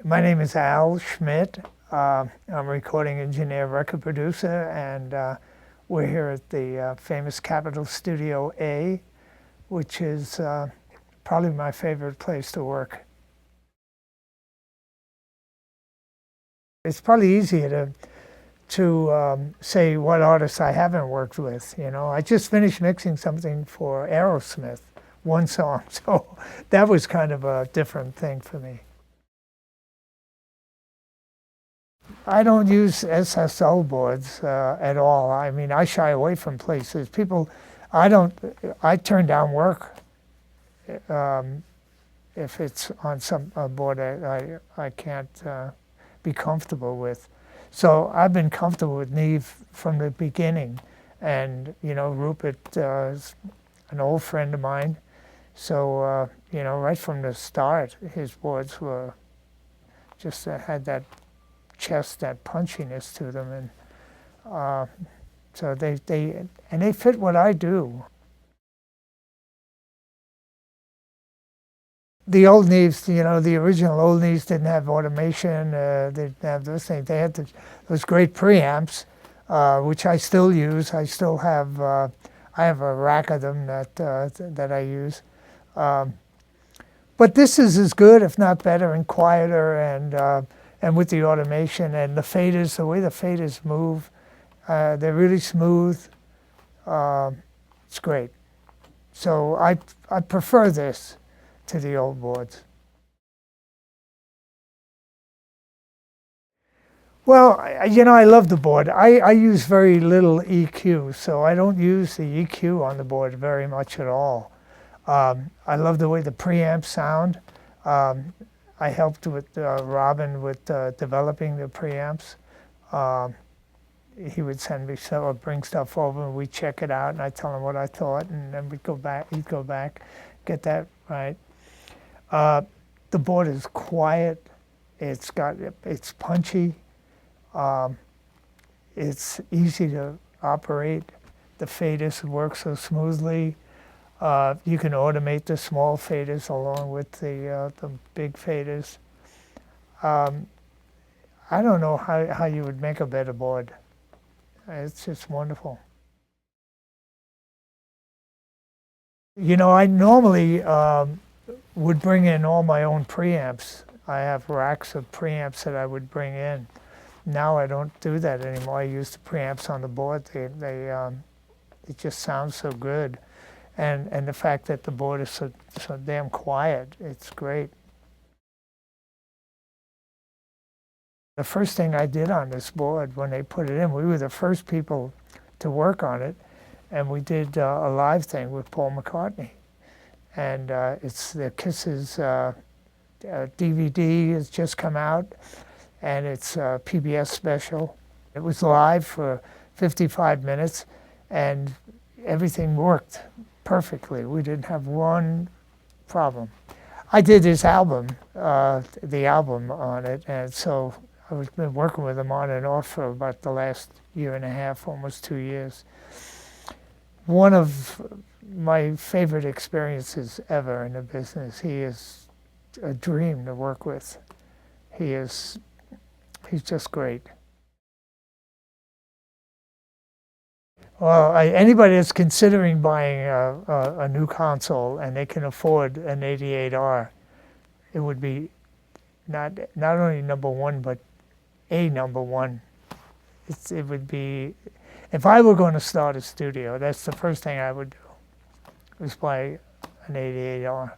My name is Al Schmitt. I'm a recording engineer, record producer, and we're here at the famous Capitol Studio A, which is probably my favorite place to work. It's probably easier to say what artists I haven't worked with. You know, I just finished mixing something for Aerosmith, one song, so that was kind of a different thing for me. I don't use SSL boards at all. I mean, I shy away from places. I turn down work if it's on a board I can't be comfortable with. So I've been comfortable with Neve from the beginning. And, you know, Rupert is an old friend of mine. So, you know, right from the start, his boards were just had that chest, that punchiness to them, and so they fit what I do. The old Neves, you know, the original old Neves didn't have automation. They didn't have those things. They had those great preamps, which I still use. I still have. I have a rack of them that I use. But this is as good, if not better, and quieter, and with the automation and the faders, the way the faders move, they're really smooth. It's great. So I prefer this to the old boards. Well, you know, I love the board. I use very little EQ, so I don't use the EQ on the board very much at all. I love the way the preamps sound. I helped with Robin with developing the preamps. He would send me or bring stuff over, and we'd check it out, and I'd tell him what I thought, and then we'd go back. He'd go back, get that right. The board is quiet. It's punchy. It's easy to operate. The faders work so smoothly. You can automate the small faders along with the big faders. I don't know how you would make a better board. It's just wonderful. You know, I normally would bring in all my own preamps. I have racks of preamps that I would bring in. Now I don't do that anymore. I use the preamps on the board. It just sounds so good. And the fact that the board is so damn quiet, it's great. The first thing I did on this board when they put it in, we were the first people to work on it, and we did a live thing with Paul McCartney. And it's the Kisses DVD has just come out, and it's a PBS special. It was live for 55 minutes, and everything worked perfectly. We didn't have one problem. I did his album, the album on it, and so I've been working with him on and off for about the last year and a half, almost 2 years. One of my favorite experiences ever in the business. He is a dream to work with. He's just great. Well, anybody that's considering buying a new console and they can afford an 88R, it would be not only #1, but a #1. It would be, if I were going to start a studio, that's the first thing I would do, was buy an 88R.